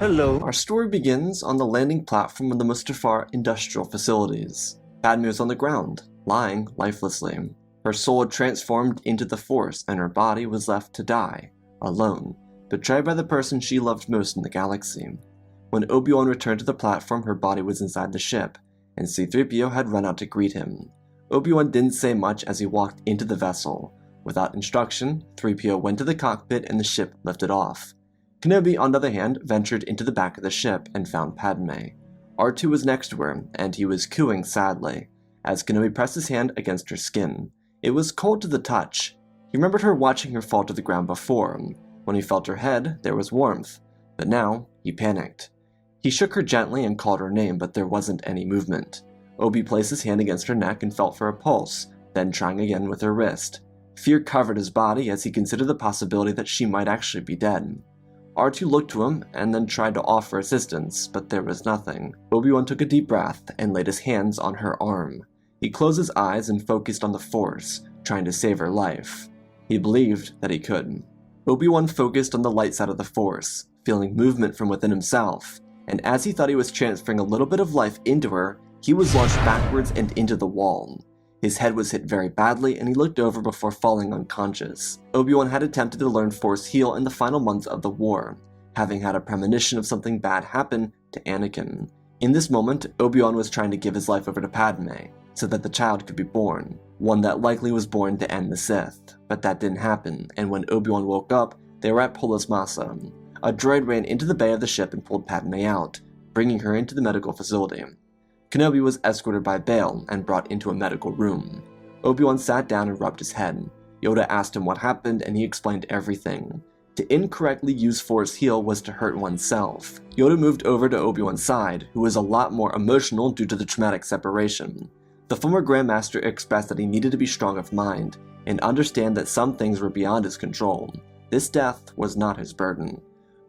Hello, our story begins on the landing platform of the Mustafar industrial facilities. Padme was on the ground, lying lifelessly. Her soul had transformed into the Force and her body was left to die, alone, betrayed by the person she loved most in the galaxy. When Obi Wan returned to the platform, her body was inside the ship, and C-3PO had run out to greet him. Obi Wan didn't say much as he walked into the vessel. Without instruction, 3PO went to the cockpit and the ship lifted off. Kenobi, on the other hand, ventured into the back of the ship and found Padme. R2 was next to her, and he was cooing sadly, as Kenobi pressed his hand against her skin. It was cold to the touch. He remembered her watching her fall to the ground before. When he felt her head, there was warmth, but now he panicked. He shook her gently and called her name, but there wasn't any movement. Obi placed his hand against her neck and felt for a pulse, then trying again with her wrist. Fear covered his body as he considered the possibility that she might actually be dead. R2 looked to him and then tried to offer assistance, but there was nothing. Obi-Wan took a deep breath and laid his hands on her arm. He closed his eyes and focused on the Force, trying to save her life. He believed that he could. Obi-Wan focused on the light side of the Force, feeling movement from within himself, and as he thought he was transferring a little bit of life into her, he was launched backwards and into the wall. His head was hit very badly, and he looked over before falling unconscious. Obi-Wan had attempted to learn Force Heal in the final months of the war, having had a premonition of something bad happen to Anakin. In this moment, Obi-Wan was trying to give his life over to Padme, so that the child could be born, one that likely was born to end the Sith. But that didn't happen, and when Obi-Wan woke up, they were at Polis Massa. A droid ran into the bay of the ship and pulled Padme out, bringing her into the medical facility. Kenobi was escorted by Bail and brought into a medical room. Obi-Wan sat down and rubbed his head. Yoda asked him what happened and he explained everything. To incorrectly use Force Heal was to hurt oneself. Yoda moved over to Obi-Wan's side, who was a lot more emotional due to the traumatic separation. The former Grandmaster expressed that he needed to be strong of mind and understand that some things were beyond his control. This death was not his burden.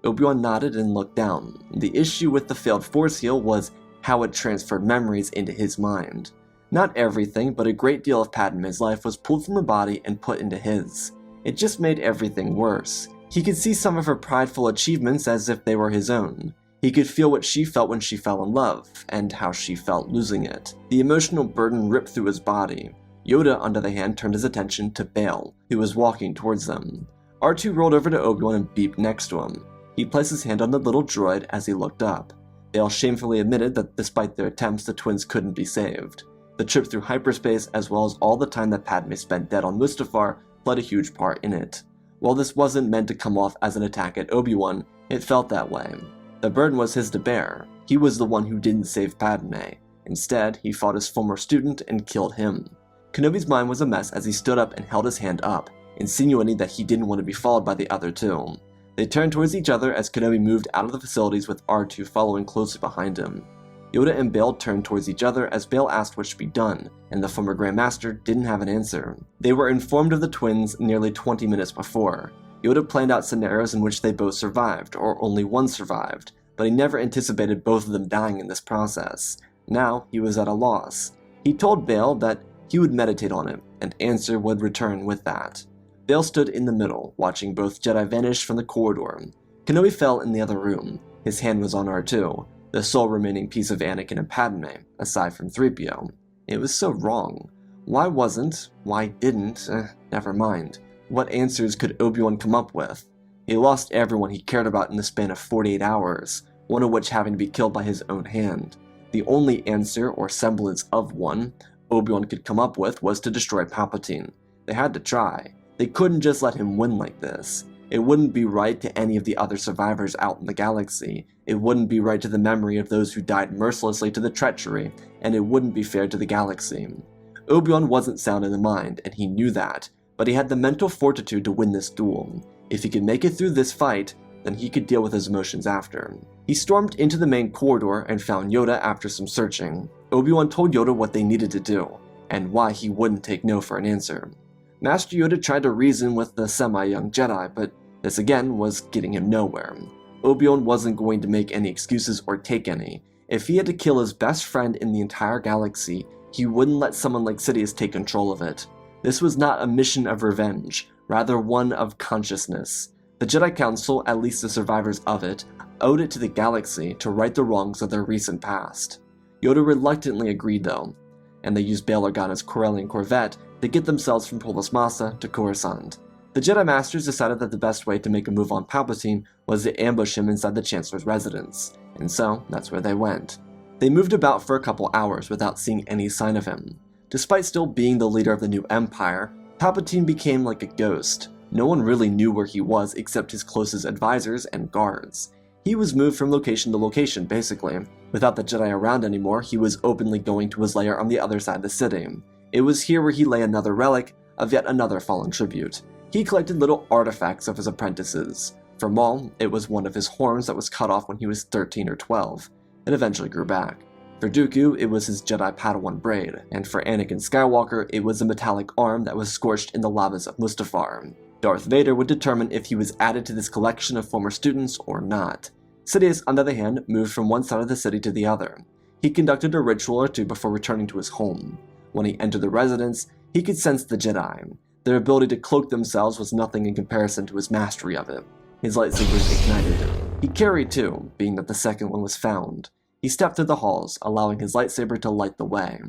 Obi-Wan nodded and looked down. The issue with the failed Force Heal was how it transferred memories into his mind. Not everything, but a great deal of Padme's life was pulled from her body and put into his. It just made everything worse. He could see some of her prideful achievements as if they were his own. He could feel what she felt when she fell in love, and how she felt losing it. The emotional burden ripped through his body. Yoda, on the other hand, turned his attention to Bail, who was walking towards them. R2 rolled over to Obi-Wan and beeped next to him. He placed his hand on the little droid as he looked up. Bail shamefully admitted that despite their attempts, the twins couldn't be saved. The trip through hyperspace, as well as all the time that Padme spent dead on Mustafar, played a huge part in it. While this wasn't meant to come off as an attack at Obi-Wan, it felt that way. The burden was his to bear. He was the one who didn't save Padme. Instead, he fought his former student and killed him. Kenobi's mind was a mess as he stood up and held his hand up, insinuating that he didn't want to be followed by the other two. They turned towards each other as Kenobi moved out of the facilities with R2 following closely behind him. Yoda and Bail turned towards each other as Bail asked what should be done, and the former Grandmaster didn't have an answer. They were informed of the twins nearly 20 minutes before. Yoda planned out scenarios in which they both survived, or only one survived, but he never anticipated both of them dying in this process. Now he was at a loss. He told Bail that he would meditate on it, and answer would return with that. Bail stood in the middle, watching both Jedi vanish from the corridor. Kenobi fell in the other room. His hand was on R2, the sole remaining piece of Anakin and Padme, aside from 3PO. It was so wrong. Why wasn't? Why didn't? Never mind. What answers could Obi-Wan come up with? He lost everyone he cared about in the span of 48 hours, one of which having to be killed by his own hand. The only answer, or semblance of one, Obi-Wan could come up with was to destroy Palpatine. They had to try. They couldn't just let him win like this. It wouldn't be right to any of the other survivors out in the galaxy. It wouldn't be right to the memory of those who died mercilessly to the treachery, and it wouldn't be fair to the galaxy. Obi-Wan wasn't sound in the mind, and he knew that, but he had the mental fortitude to win this duel. If he could make it through this fight, then he could deal with his emotions after. He stormed into the main corridor and found Yoda after some searching. Obi-Wan told Yoda what they needed to do, and why he wouldn't take no for an answer. Master Yoda tried to reason with the semi-young Jedi, but this again was getting him nowhere. Obi-Wan wasn't going to make any excuses or take any. If he had to kill his best friend in the entire galaxy, he wouldn't let someone like Sidious take control of it. This was not a mission of revenge, rather one of consciousness. The Jedi Council, at least the survivors of it, owed it to the galaxy to right the wrongs of their recent past. Yoda reluctantly agreed though, and they used Bail Organa's Corellian Corvette to get themselves from Polis Massa to Coruscant. The Jedi Masters decided that the best way to make a move on Palpatine was to ambush him inside the Chancellor's residence, and so that's where they went. They moved about for a couple hours without seeing any sign of him. Despite still being the leader of the new Empire, Palpatine became like a ghost. No one really knew where he was except his closest advisors and guards. He was moved from location to location, basically. Without the Jedi around anymore, he was openly going to his lair on the other side of the city. It was here where he lay another relic of yet another fallen tribute. He collected little artifacts of his apprentices. For Maul, it was one of his horns that was cut off when he was 13 or 12. It eventually grew back. For Dooku, it was his Jedi Padawan braid, and for Anakin Skywalker, it was a metallic arm that was scorched in the lavas of Mustafar. Darth Vader would determine if he was added to this collection of former students or not. Sidious, on the other hand, moved from one side of the city to the other. He conducted a ritual or two before returning to his home. When he entered the residence, he could sense the Jedi. Their ability to cloak themselves was nothing in comparison to his mastery of it. His lightsabers ignited. He carried two, being that the second one was found. He stepped through the halls, allowing his lightsaber to light the way.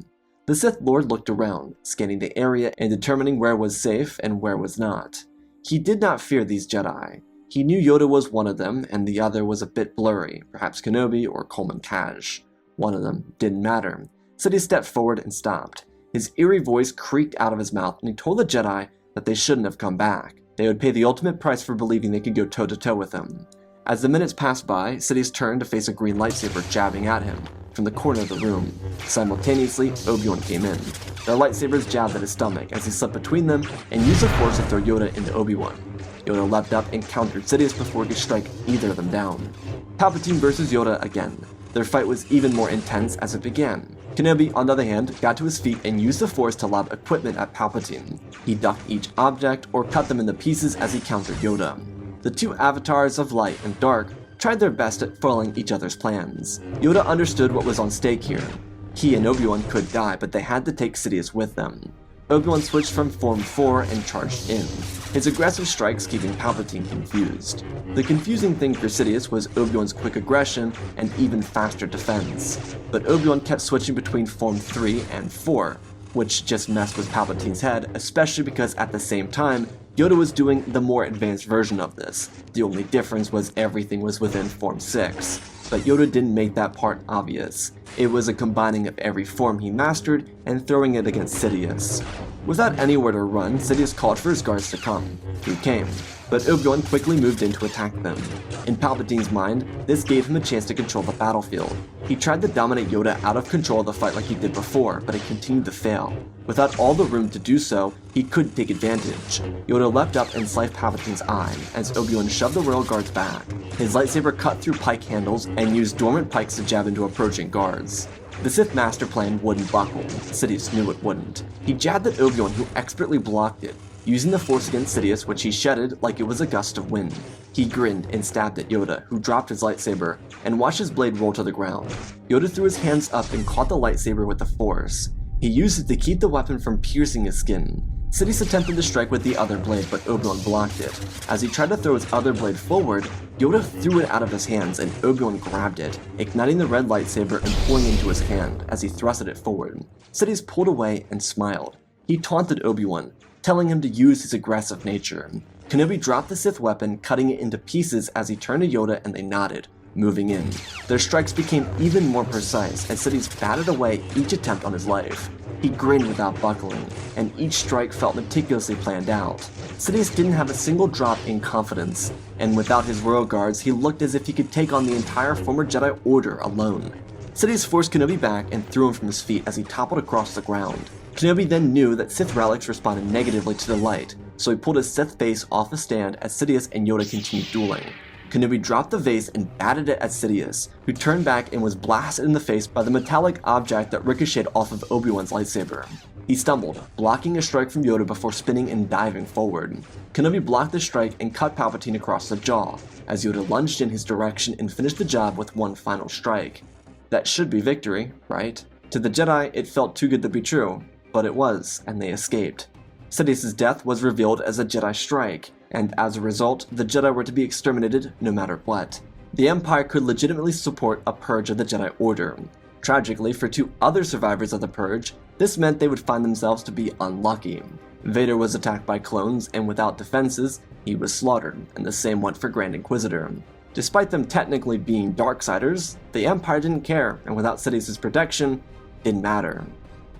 The Sith Lord looked around, scanning the area and determining where was safe and where was not. He did not fear these Jedi. He knew Yoda was one of them, and the other was a bit blurry, perhaps Kenobi or Coleman Kaj. One of them didn't matter. Sidious stepped forward and stopped. His eerie voice creaked out of his mouth, and he told the Jedi that they shouldn't have come back. They would pay the ultimate price for believing they could go toe-to-toe with him. As the minutes passed by, Sidious turned to face a green lightsaber jabbing at him from the corner of the room. Simultaneously, Obi Wan came in. Their lightsabers jabbed at his stomach as he slipped between them and used the Force to throw Yoda into Obi Wan. Yoda leapt up and countered Sidious before he could strike either of them down. Palpatine versus Yoda again. Their fight was even more intense as it began. Kenobi, on the other hand, got to his feet and used the Force to lob equipment at Palpatine. He ducked each object or cut them into pieces as he countered Yoda. The two avatars of light and dark tried their best at foiling each other's plans. Yoda understood what was on stake here. He and Obi-Wan could die, but they had to take Sidious with them. Obi-Wan switched from Form 4 and charged in, his aggressive strikes keeping Palpatine confused. The confusing thing for Sidious was Obi-Wan's quick aggression and even faster defense. But Obi-Wan kept switching between Form 3 and 4, which just messed with Palpatine's head, especially because at the same time, Yoda was doing the more advanced version of this. The only difference was everything was within Form 6. But Yoda didn't make that part obvious. It was a combining of every form he mastered and throwing it against Sidious. Without anywhere to run, Sidious called for his guards to come. He came, but Obi-Wan quickly moved in to attack them. In Palpatine's mind, this gave him a chance to control the battlefield. He tried to dominate Yoda out of control of the fight like he did before, but it continued to fail. Without all the room to do so, he couldn't take advantage. Yoda leapt up and sliced Palpatine's eye, as Obi-Wan shoved the royal guards back. His lightsaber cut through pike handles and used dormant pikes to jab into approaching guards. The Sith master plan wouldn't buckle. Sidious knew it wouldn't. He jabbed at Obi-Wan, who expertly blocked it, using the Force against Sidious, which he shedded like it was a gust of wind. He grinned and stabbed at Yoda, who dropped his lightsaber, and watched his blade roll to the ground. Yoda threw his hands up and caught the lightsaber with the Force. He used it to keep the weapon from piercing his skin. Sidious attempted to strike with the other blade, but Obi-Wan blocked it. As he tried to throw his other blade forward, Yoda threw it out of his hands and Obi-Wan grabbed it, igniting the red lightsaber and pulling into his hand as he thrusted it forward. Sidious pulled away and smiled. He taunted Obi-Wan, telling him to use his aggressive nature. Kenobi dropped the Sith weapon, cutting it into pieces as he turned to Yoda and they nodded, moving in. Their strikes became even more precise as Sidious batted away each attempt on his life. He grinned without buckling, and each strike felt meticulously planned out. Sidious didn't have a single drop in confidence, and without his royal guards, he looked as if he could take on the entire former Jedi Order alone. Sidious forced Kenobi back and threw him from his feet as he toppled across the ground. Kenobi then knew that Sith relics responded negatively to the light, so he pulled his Sith vase off the stand as Sidious and Yoda continued dueling. Kenobi dropped the vase and batted it at Sidious, who turned back and was blasted in the face by the metallic object that ricocheted off of Obi-Wan's lightsaber. He stumbled, blocking a strike from Yoda before spinning and diving forward. Kenobi blocked the strike and cut Palpatine across the jaw, as Yoda lunged in his direction and finished the job with one final strike. That should be victory, right? To the Jedi, it felt too good to be true, but it was, and they escaped. Sidious's death was revealed as a Jedi strike, and as a result, the Jedi were to be exterminated no matter what. the Empire could legitimately support a purge of the Jedi Order. Tragically, for 2 other survivors of the purge, this meant they would find themselves to be unlucky. Vader was attacked by clones, and without defenses, he was slaughtered, and the same went for Grand Inquisitor. Despite them technically being Darksiders, the Empire didn't care, and without Sidious's protection, it didn't matter.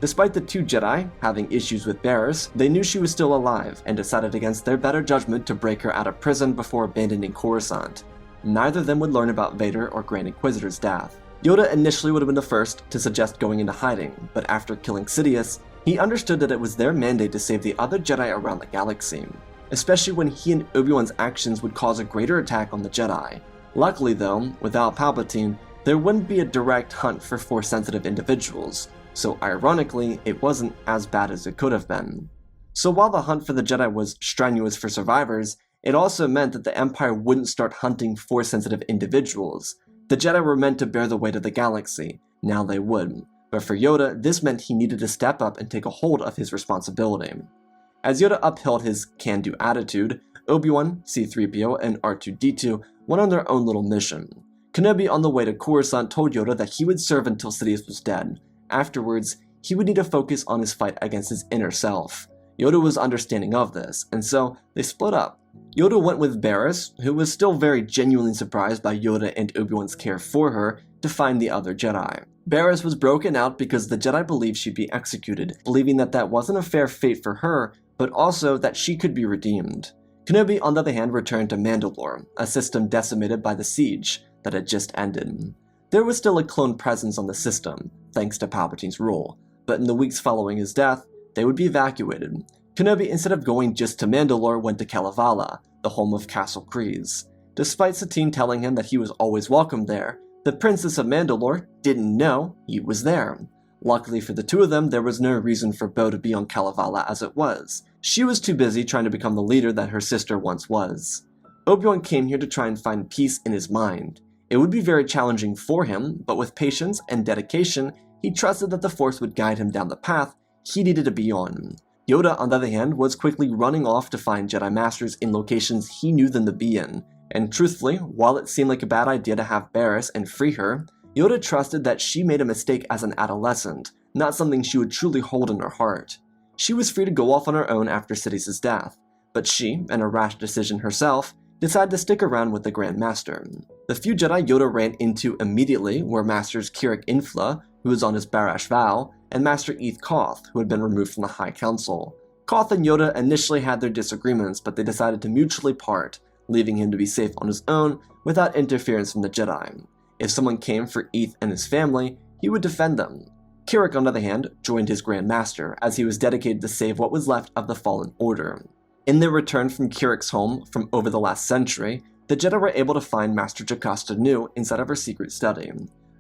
Despite the 2 Jedi having issues with Barriss, they knew she was still alive, and decided against their better judgment to break her out of prison before abandoning Coruscant. Neither of them would learn about Vader or Grand Inquisitor's death. Yoda initially would have been the first to suggest going into hiding, but after killing Sidious, he understood that it was their mandate to save the other Jedi around the galaxy, especially when he and Obi-Wan's actions would cause a greater attack on the Jedi. Luckily though, without Palpatine, there wouldn't be a direct hunt for Force-sensitive individuals, so ironically, it wasn't as bad as it could have been. So while the hunt for the Jedi was strenuous for survivors, it also meant that the Empire wouldn't start hunting Force-sensitive individuals. The Jedi were meant to bear the weight of the galaxy, now they would. But for Yoda, this meant he needed to step up and take a hold of his responsibility. As Yoda upheld his can-do attitude, Obi-Wan, C-3PO, and R2-D2 went on their own little mission. Kenobi on the way to Coruscant told Yoda that he would serve until Sidious was dead. Afterwards, he would need to focus on his fight against his inner self. Yoda was understanding of this, and so they split up. Yoda went with Barriss, who was still very genuinely surprised by Yoda and Obi-Wan's care for her, to find the other Jedi. Barriss was broken out because the Jedi believed she'd be executed, believing that that wasn't a fair fate for her, but also that she could be redeemed. Kenobi, on the other hand, returned to Mandalore, a system decimated by the siege that had just ended. There was still a clone presence on the system, thanks to Palpatine's rule, but in the weeks following his death, they would be evacuated. Kenobi, instead of going just to Mandalore, went to Kalevala, the home of Castle Kryze. Despite Satine telling him that he was always welcome there, the Princess of Mandalore didn't know he was there. Luckily for the 2 of them, there was no reason for Bo to be on Kalevala as it was. She was too busy trying to become the leader that her sister once was. Obi-Wan came here to try and find peace in his mind. It would be very challenging for him, but with patience and dedication, he trusted that the Force would guide him down the path he needed to be on. Yoda, on the other hand, was quickly running off to find Jedi Masters in locations he knew them to be in, and truthfully, while it seemed like a bad idea to have Barriss and free her, Yoda trusted that she made a mistake as an adolescent, not something she would truly hold in her heart. She was free to go off on her own after Sidious's death, but she, in a rash decision herself, decided to stick around with the Grand Master. The few Jedi Yoda ran into immediately were Masters Kirik Infla, who was on his Barash vow, and Master Eth Koth, who had been removed from the High Council. Koth and Yoda initially had their disagreements, but they decided to mutually part, leaving him to be safe on his own without interference from the Jedi. If someone came for Eth and his family, he would defend them. Kirik, on the other hand, joined his Grand Master, as he was dedicated to save what was left of the Fallen Order. In their return from Kirik's home from over the last century, the Jedi were able to find Master Jocasta Nu inside of her secret study.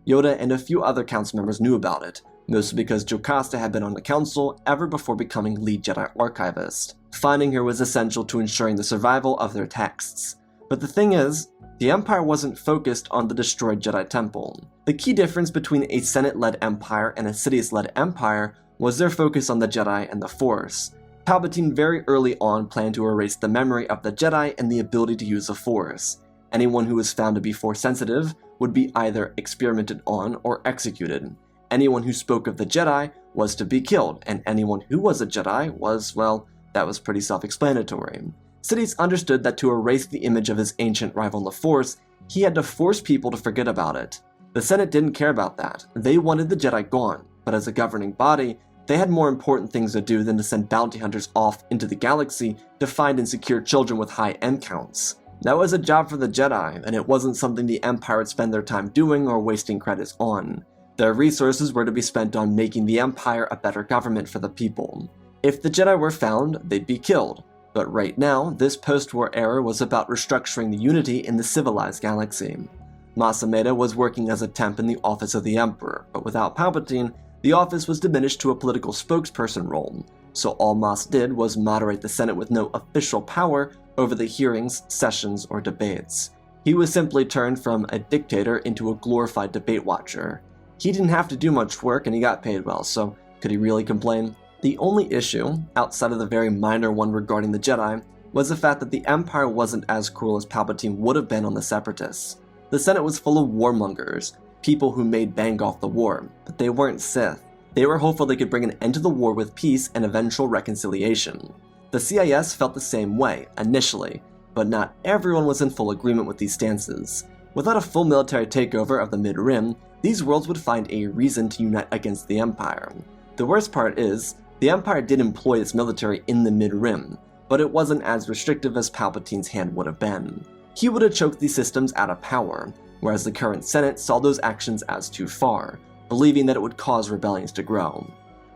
Yoda and a few other council members knew about it, mostly because Jocasta had been on the council ever before becoming lead Jedi archivist. Finding her was essential to ensuring the survival of their texts. But the thing is, the Empire wasn't focused on the destroyed Jedi Temple. The key difference between a Senate-led Empire and a Sidious-led Empire was their focus on the Jedi and the Force. Palpatine very early on planned to erase the memory of the Jedi and the ability to use the Force. Anyone who was found to be Force-sensitive would be either experimented on or executed. Anyone who spoke of the Jedi was to be killed, and anyone who was a Jedi was, well, that was pretty self-explanatory. Sidious understood that to erase the image of his ancient rival in the Force, he had to force people to forget about it. The Senate didn't care about that. They wanted the Jedi gone, but as a governing body, they had more important things to do than to send bounty hunters off into the galaxy to find and secure children with high M counts. That was a job for the Jedi, and it wasn't something the Empire would spend their time doing or wasting credits on. Their resources were to be spent on making the Empire a better government for the people. If the Jedi were found, they'd be killed. But right now, this post-war era was about restructuring the unity in the civilized galaxy. Mas Amedda was working as a temp in the office of the Emperor, but without Palpatine, the office was diminished to a political spokesperson role, so all Mas did was moderate the Senate with no official power over the hearings, sessions, or debates. He was simply turned from a dictator into a glorified debate watcher. He didn't have to do much work and he got paid well, so could he really complain? The only issue, outside of the very minor one regarding the Jedi, was the fact that the Empire wasn't as cruel as Palpatine would have been on the Separatists. The Senate was full of warmongers, people who made bank off the war, but they weren't Sith. They were hopeful they could bring an end to the war with peace and eventual reconciliation. The CIS felt the same way, initially, but not everyone was in full agreement with these stances. Without a full military takeover of the Mid-Rim, these worlds would find a reason to unite against the Empire. The worst part is, the Empire did employ its military in the Mid-Rim, but it wasn't as restrictive as Palpatine's hand would have been. He would have choked these systems out of power, whereas the current Senate saw those actions as too far, believing that it would cause rebellions to grow.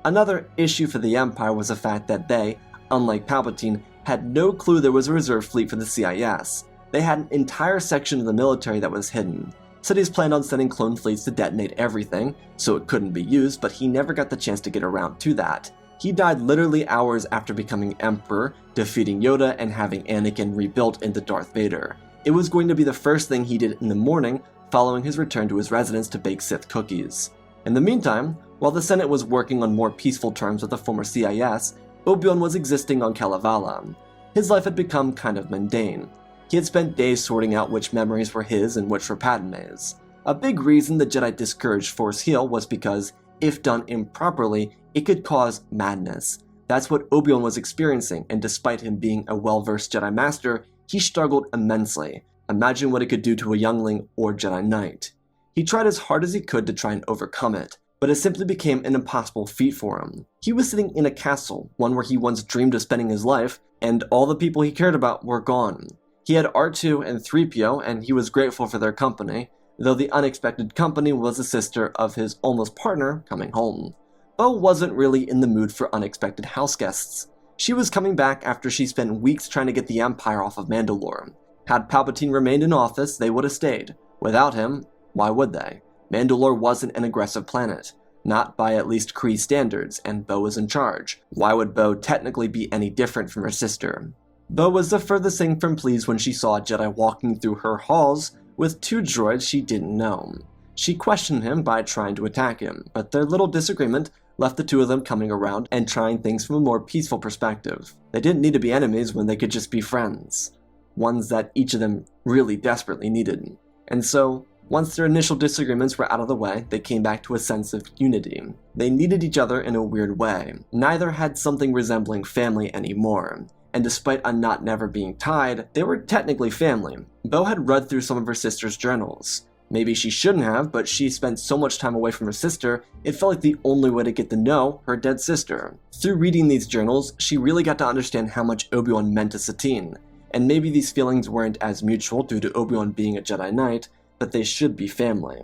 Another issue for the Empire was the fact that they, unlike Palpatine, had no clue there was a reserve fleet for the CIS. They had an entire section of the military that was hidden. Sidious planned on sending clone fleets to detonate everything, so it couldn't be used, but he never got the chance to get around to that. He died literally hours after becoming Emperor, defeating Yoda and having Anakin rebuilt into Darth Vader. It was going to be the first thing he did in the morning, following his return to his residence to bake Sith cookies. In the meantime, while the Senate was working on more peaceful terms with the former CIS, Obi Wan was existing on Kalevala. His life had become kind of mundane. He had spent days sorting out which memories were his and which were Padme's. A big reason the Jedi discouraged Force Heal was because, if done improperly, it could cause madness. That's what Obi Wan was experiencing, and despite him being a well-versed Jedi Master, he struggled immensely. Imagine what it could do to a youngling or Jedi Knight. He tried as hard as he could to try and overcome it, but it simply became an impossible feat for him. He was sitting in a castle, one where he once dreamed of spending his life, and all the people he cared about were gone. He had R2 and 3PO, and he was grateful for their company, though the unexpected company was the sister of his almost partner coming home. Bo wasn't really in the mood for unexpected house guests. She was coming back after she spent weeks trying to get the Empire off of Mandalore. Had Palpatine remained in office, they would have stayed. Without him, why would they? Mandalore wasn't an aggressive planet, not by at least Kree standards, and Bo was in charge. Why would Bo technically be any different from her sister? Bo was the furthest thing from pleased when she saw a Jedi walking through her halls with two droids she didn't know. She questioned him by trying to attack him, but their little disagreement left the two of them coming around and trying things from a more peaceful perspective. They didn't need to be enemies when they could just be friends, ones that each of them really desperately needed. And so, once their initial disagreements were out of the way, they came back to a sense of unity. They needed each other in a weird way. Neither had something resembling family anymore, and despite a not never being tied, they were technically family. Bo had read through some of her sister's journals. Maybe she shouldn't have, but she spent so much time away from her sister, it felt like the only way to get to know her dead sister. Through reading these journals, she really got to understand how much Obi-Wan meant to Satine, and maybe these feelings weren't as mutual due to Obi-Wan being a Jedi Knight, but they should be family.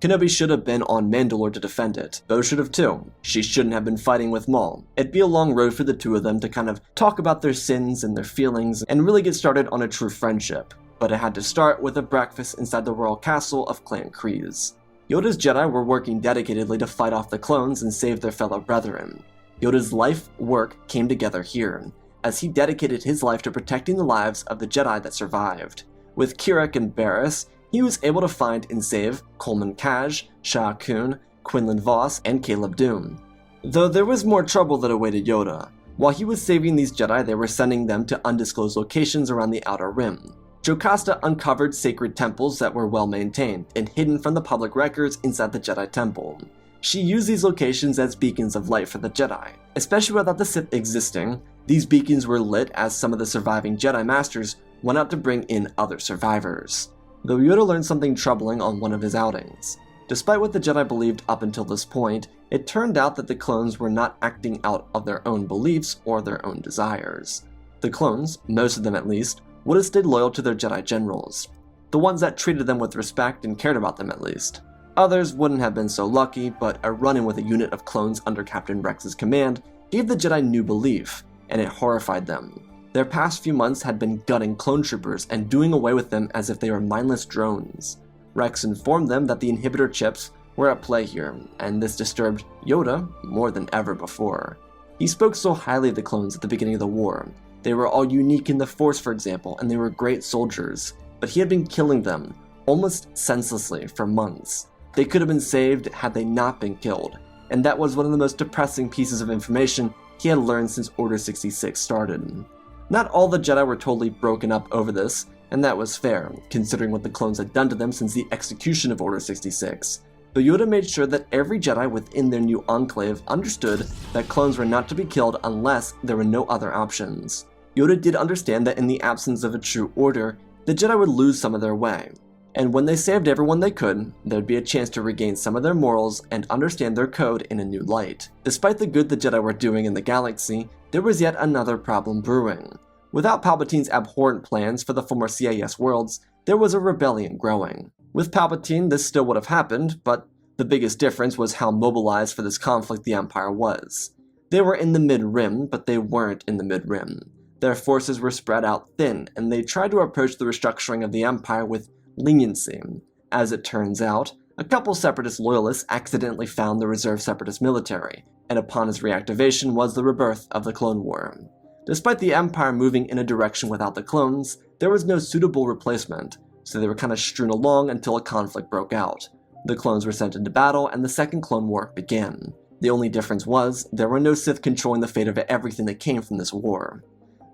Kenobi should have been on Mandalore to defend it. Bo should have too. She shouldn't have been fighting with Maul. It'd be a long road for the two of them to kind of talk about their sins and their feelings and really get started on a true friendship. But it had to start with a breakfast inside the royal castle of Clan Kryze. Yoda's Jedi were working dedicatedly to fight off the clones and save their fellow brethren. Yoda's life work came together here, as he dedicated his life to protecting the lives of the Jedi that survived. With Kirak and Barriss, he was able to find and save Coleman Kaj, Shah Kun, Quinlan Voss, and Caleb Dune. Though there was more trouble that awaited Yoda. While he was saving these Jedi, they were sending them to undisclosed locations around the Outer Rim. Jocasta uncovered sacred temples that were well maintained and hidden from the public records inside the Jedi Temple. She used these locations as beacons of light for the Jedi. Especially without the Sith existing, these beacons were lit as some of the surviving Jedi Masters went out to bring in other survivors. Though Yoda learned something troubling on one of his outings. Despite what the Jedi believed up until this point, it turned out that the clones were not acting out of their own beliefs or their own desires. The clones, most of them at least, would have stayed loyal to their Jedi generals, the ones that treated them with respect and cared about them at least. Others wouldn't have been so lucky, but a run-in with a unit of clones under Captain Rex's command gave the Jedi new belief, and it horrified them. Their past few months had been gutting clone troopers and doing away with them as if they were mindless drones. Rex informed them that the inhibitor chips were at play here, and this disturbed Yoda more than ever before. He spoke so highly of the clones at the beginning of the war. They were all unique in the Force, for example, and they were great soldiers, but he had been killing them, almost senselessly, for months. They could have been saved had they not been killed, and that was one of the most depressing pieces of information he had learned since Order 66 started. Not all the Jedi were totally broken up over this, and that was fair, considering what the clones had done to them since the execution of Order 66. But Yoda made sure that every Jedi within their new enclave understood that clones were not to be killed unless there were no other options. Yoda did understand that in the absence of a true order, the Jedi would lose some of their way. And when they saved everyone they could, there'd be a chance to regain some of their morals and understand their code in a new light. Despite the good the Jedi were doing in the galaxy, there was yet another problem brewing. Without Palpatine's abhorrent plans for the former CIS worlds, there was a rebellion growing. With Palpatine, this still would have happened, but the biggest difference was how mobilized for this conflict the Empire was. They were in the Mid-Rim, but they weren't in the Mid-Rim. Their forces were spread out thin, and they tried to approach the restructuring of the Empire with leniency. As it turns out, a couple Separatist loyalists accidentally found the reserve Separatist military, and upon its reactivation was the rebirth of the Clone War. Despite the Empire moving in a direction without the clones, there was no suitable replacement, so they were kind of strewn along until a conflict broke out. The clones were sent into battle, and the Second Clone War began. The only difference was, there were no Sith controlling the fate of everything that came from this war.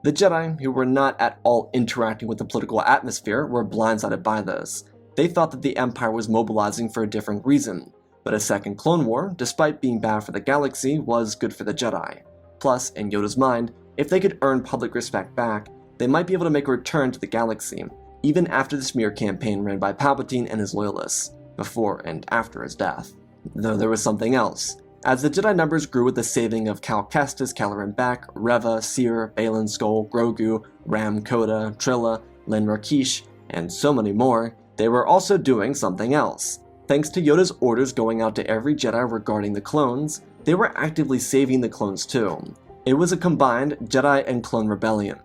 The Jedi, who were not at all interacting with the political atmosphere, were blindsided by this. They thought that the Empire was mobilizing for a different reason, but a second Clone War, despite being bad for the galaxy, was good for the Jedi. Plus, in Yoda's mind, if they could earn public respect back, they might be able to make a return to the galaxy, even after the smear campaign ran by Palpatine and his loyalists, before and after his death. Though there was something else. As the Jedi numbers grew with the saving of Cal Kestis, Caloran Bak, Reva, Seer, Baylan Skoll, Grogu, Ram Koda, Trilla, Len Rakish, and so many more, they were also doing something else. Thanks to Yoda's orders going out to every Jedi regarding the clones, they were actively saving the clones too. It was a combined Jedi and clone rebellion,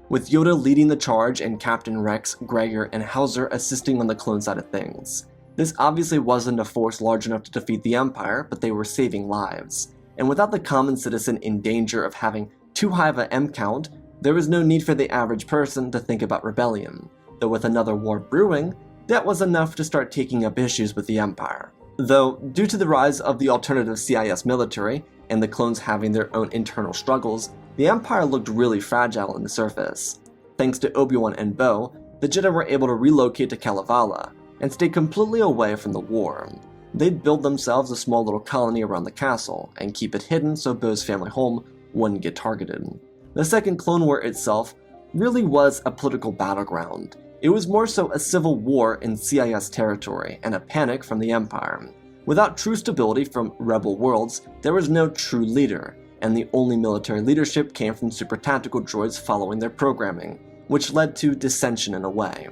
with Yoda leading the charge and Captain Rex, Gregor, and Hauser assisting on the clone side of things. This obviously wasn't a force large enough to defeat the Empire, but they were saving lives. And without the common citizen in danger of having too high of an M count, there was no need for the average person to think about rebellion. Though with another war brewing, that was enough to start taking up issues with the Empire. Though, due to the rise of the alternative CIS military, and the clones having their own internal struggles, the Empire looked really fragile on the surface. Thanks to Obi Wan and Bo, the Jedi were able to relocate to Kalevala, and stay completely away from the war. They'd build themselves a small little colony around the castle, and keep it hidden so Bo's family home wouldn't get targeted. The Second Clone War itself really was a political battleground. It was more so a civil war in CIS territory, and a panic from the Empire. Without true stability from rebel worlds, there was no true leader, and the only military leadership came from super tactical droids following their programming, which led to dissension in a way.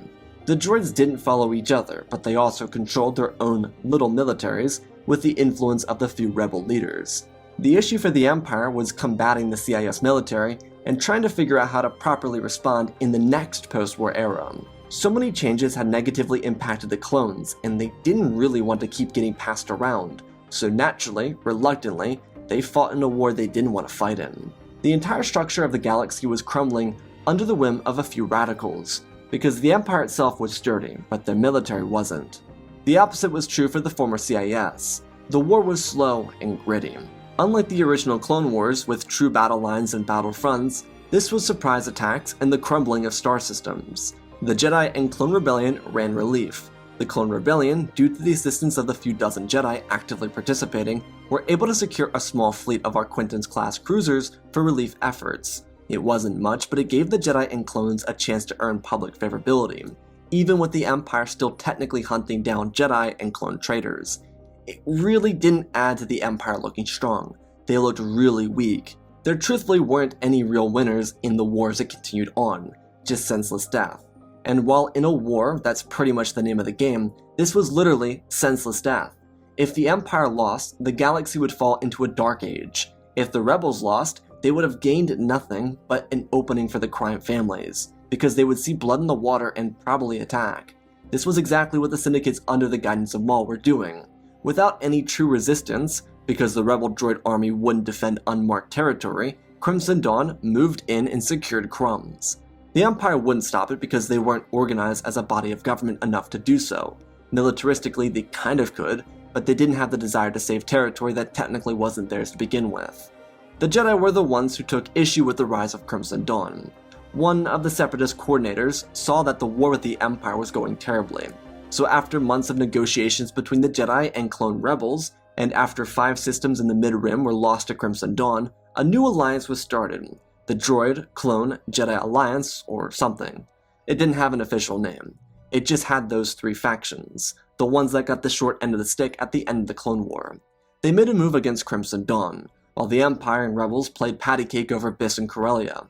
The droids didn't follow each other, but they also controlled their own little militaries with the influence of the few rebel leaders. The issue for the Empire was combating the CIS military and trying to figure out how to properly respond in the next post-war era. So many changes had negatively impacted the clones, and they didn't really want to keep getting passed around, so naturally, reluctantly, they fought in a war they didn't want to fight in. The entire structure of the galaxy was crumbling under the whim of a few radicals, because the Empire itself was sturdy, but their military wasn't. The opposite was true for the former CIS. The war was slow and gritty. Unlike the original Clone Wars with true battle lines and battle fronts, this was surprise attacks and the crumbling of star systems. The Jedi and Clone Rebellion ran relief. The Clone Rebellion, due to the assistance of the few dozen Jedi actively participating, were able to secure a small fleet of Arquintans-class cruisers for relief efforts. It wasn't much, but it gave the Jedi and clones a chance to earn public favorability, even with the Empire still technically hunting down Jedi and clone traitors. It really didn't add to the Empire looking strong. They looked really weak. There truthfully weren't any real winners in the wars that continued on, just senseless death. And while in a war, that's pretty much the name of the game, this was literally senseless death. If the Empire lost, the galaxy would fall into a dark age. If the rebels lost, they would have gained nothing but an opening for the crime families, because they would see blood in the water and probably attack. This was exactly what the syndicates under the guidance of Maul were doing. Without any true resistance, because the rebel droid army wouldn't defend unmarked territory, Crimson Dawn moved in and secured crumbs. The Empire wouldn't stop it because they weren't organized as a body of government enough to do so. Militaristically, they kind of could, but they didn't have the desire to save territory that technically wasn't theirs to begin with. The Jedi were the ones who took issue with the rise of Crimson Dawn. One of the Separatist coordinators saw that the war with the Empire was going terribly, so after months of negotiations between the Jedi and clone rebels, and after 5 systems in the Mid-Rim were lost to Crimson Dawn, a new alliance was started, the Droid Clone Jedi Alliance, or something. It didn't have an official name. It just had those 3 factions, the ones that got the short end of the stick at the end of the Clone War. They made a move against Crimson Dawn, while the Empire and Rebels played patty cake over Biss and Corellia.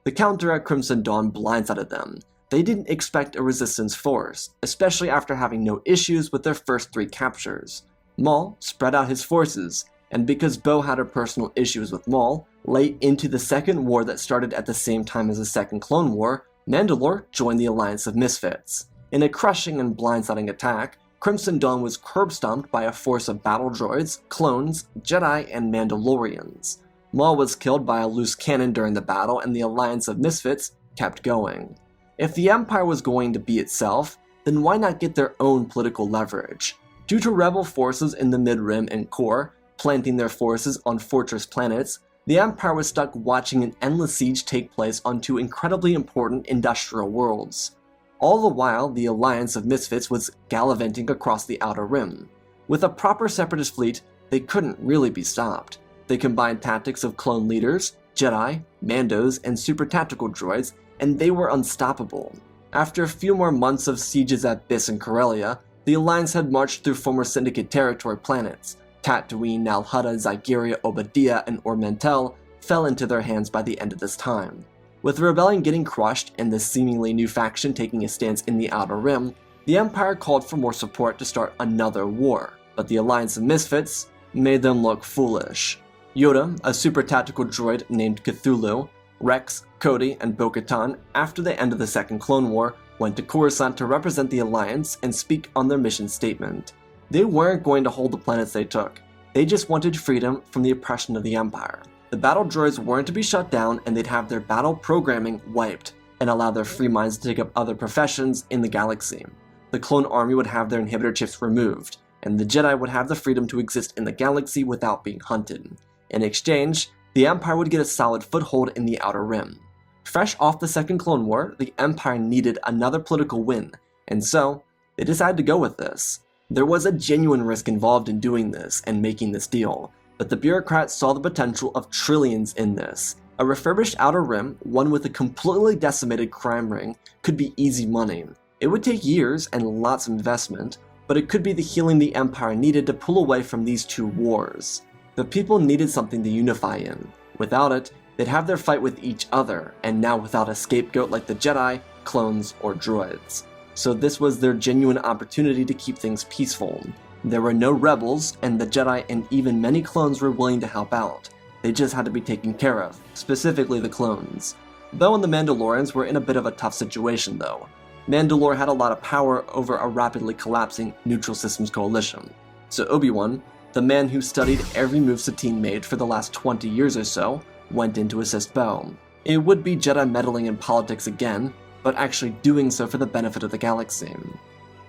The counter at Crimson Dawn blindsided them. They didn't expect a resistance force, especially after having no issues with their first 3 captures. Maul spread out his forces, and because Bo had her personal issues with Maul, late into the second war that started at the same time as the Second Clone War, Mandalore joined the Alliance of Misfits. In a crushing and blindsiding attack, Crimson Dawn was curb-stomped by a force of battle droids, clones, Jedi, and Mandalorians. Maul was killed by a loose cannon during the battle, and the Alliance of Misfits kept going. If the Empire was going to be itself, then why not get their own political leverage? Due to rebel forces in the Mid-Rim and Core planting their forces on fortress planets, the Empire was stuck watching an endless siege take place on 2 incredibly important industrial worlds. All the while, the Alliance of Misfits was gallivanting across the Outer Rim. With a proper Separatist fleet, they couldn't really be stopped. They combined tactics of clone leaders, Jedi, Mandos, and super tactical droids, and they were unstoppable. After a few more months of sieges at Biss and Corellia, the Alliance had marched through former Syndicate territory planets. Tatooine, Nal Hutta, Zygeria, Obadiah, and Ormantel fell into their hands by the end of this time. With the rebellion getting crushed and the seemingly new faction taking a stance in the Outer Rim, the Empire called for more support to start another war, but the Alliance of Misfits made them look foolish. Yoda, a super tactical droid named Cthulhu, Rex, Cody, and Bo-Katan, after the end of the Second Clone War, went to Coruscant to represent the Alliance and speak on their mission statement. They weren't going to hold the planets they took. They just wanted freedom from the oppression of the Empire. The battle droids weren't to be shut down, and they'd have their battle programming wiped and allow their free minds to take up other professions in the galaxy. The clone army would have their inhibitor chips removed, and the Jedi would have the freedom to exist in the galaxy without being hunted. In exchange, the Empire would get a solid foothold in the Outer Rim. Fresh off the Second Clone War, the Empire needed another political win, and so they decided to go with this. There was a genuine risk involved in doing this and making this deal, but the bureaucrats saw the potential of trillions in this. A refurbished Outer Rim, one with a completely decimated crime ring, could be easy money. It would take years and lots of investment, but it could be the healing the Empire needed to pull away from these 2 wars. The people needed something to unify in. Without it, they'd have their fight with each other, and now without a scapegoat like the Jedi, clones, or droids. So this was their genuine opportunity to keep things peaceful. There were no rebels, and the Jedi and even many clones were willing to help out. They just had to be taken care of, specifically the clones. Bo and the Mandalorians were in a bit of a tough situation though. Mandalore had a lot of power over a rapidly collapsing neutral systems coalition. So Obi-Wan, the man who studied every move Satine made for the last 20 years or so, went in to assist Bo. It would be Jedi meddling in politics again, but actually doing so for the benefit of the galaxy.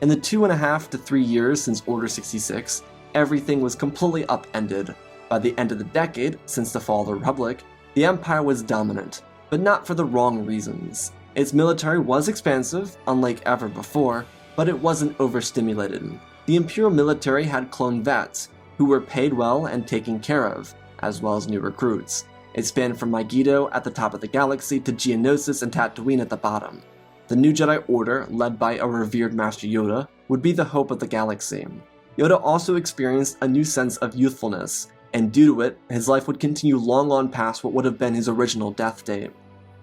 In the 2.5 to 3 years since Order 66, everything was completely upended. By the end of the decade, since the fall of the Republic, the Empire was dominant, but not for the wrong reasons. Its military was expansive, unlike ever before, but it wasn't overstimulated. The Imperial military had clone vets, who were paid well and taken care of, as well as new recruits. It spanned from Megiddo at the top of the galaxy to Geonosis and Tatooine at the bottom. The new Jedi Order, led by a revered Master Yoda, would be the hope of the galaxy. Yoda also experienced a new sense of youthfulness, and due to it, his life would continue long on past what would have been his original death date.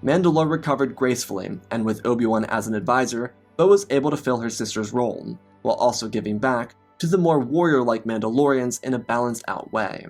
Mandalore recovered gracefully, and with Obi-Wan as an advisor, Bo was able to fill her sister's role, while also giving back to the more warrior-like Mandalorians in a balanced-out way.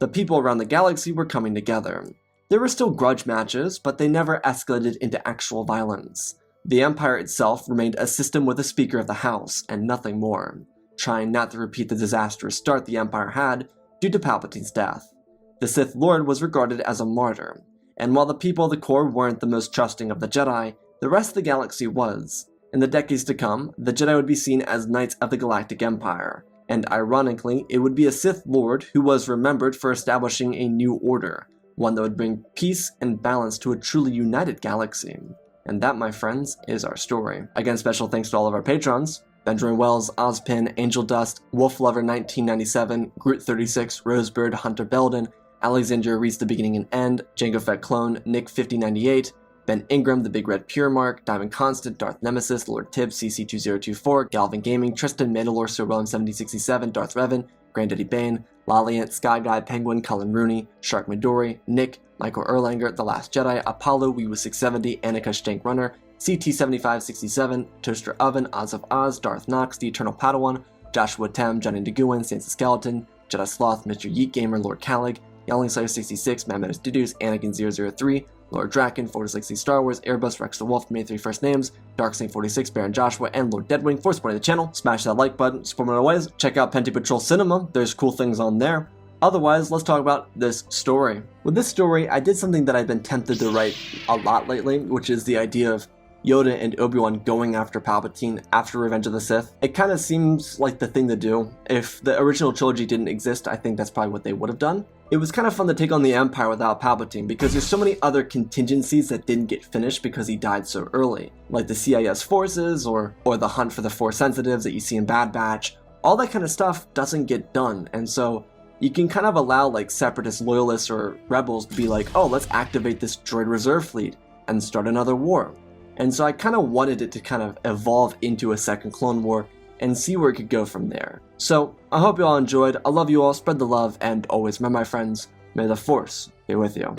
The people around the galaxy were coming together. There were still grudge matches, but they never escalated into actual violence. The Empire itself remained a system with a Speaker of the House, and nothing more, trying not to repeat the disastrous start the Empire had due to Palpatine's death. The Sith Lord was regarded as a martyr, and while the people of the core weren't the most trusting of the Jedi, the rest of the galaxy was. In the decades to come, the Jedi would be seen as Knights of the Galactic Empire, and ironically, it would be a Sith Lord who was remembered for establishing a new order, one that would bring peace and balance to a truly united galaxy. And that, my friends, is our story. Again, special thanks to all of our patrons: Benjamin Wells, Ozpin, Angel Dust, Wolf Lover 1997, Groot 36, Rosebird, Hunter Belden, Alexandria Reads the Beginning and End, Jango Fett Clone, Nick 5098, Ben Ingram, The Big Red Pure Mark, Diamond Constant, Darth Nemesis, Lord Tibbs, CC2024, Galvin Gaming, Tristan Mandalore, Sir William 7067, Darth Revan, Granddaddy Bane, Laliant, Sky Guy, Penguin, Cullen Rooney, Shark Midori, Nick, Michael Erlanger, The Last Jedi, Apollo, Weewu670, Annika Stank Runner, CT7567, Toaster Oven, Oz of Oz, Darth Knox, The Eternal Padawan, Joshua Tem, Johnny DeGuin, Sansa Skeleton, Jedi Sloth, Mr. Yeet Gamer, Lord Calig, Yelling Slayer 66, Mammoth Dudus, Anakin 003, Lord Draken, 460 Star Wars, Airbus, Rex the Wolf, May 3 First Names, Darksaint 46, Baron Joshua, and Lord Deadwing for supporting the channel. Smash that like button, support me in other ways. Check out Penti Patrol Cinema, there's cool things on there. Otherwise, let's talk about this story. With this story, I did something that I've been tempted to write a lot lately, which is the idea of Yoda and Obi Wan going after Palpatine after Revenge of the Sith. It kind of seems like the thing to do. If the original trilogy didn't exist, I think that's probably what they would have done. It was kind of fun to take on the Empire without Palpatine, because there's so many other contingencies that didn't get finished because he died so early, like the CIS forces, or the hunt for the Force Sensitives that you see in Bad Batch. All that kind of stuff doesn't get done, and so you can kind of allow like separatist loyalists or rebels to be like, oh, let's activate this droid reserve fleet and start another war. And so I kind of wanted it to kind of evolve into a second Clone War and see where it could go from there. So I hope you all enjoyed. I love you all, spread the love, and always remember, my friends, may the Force be with you.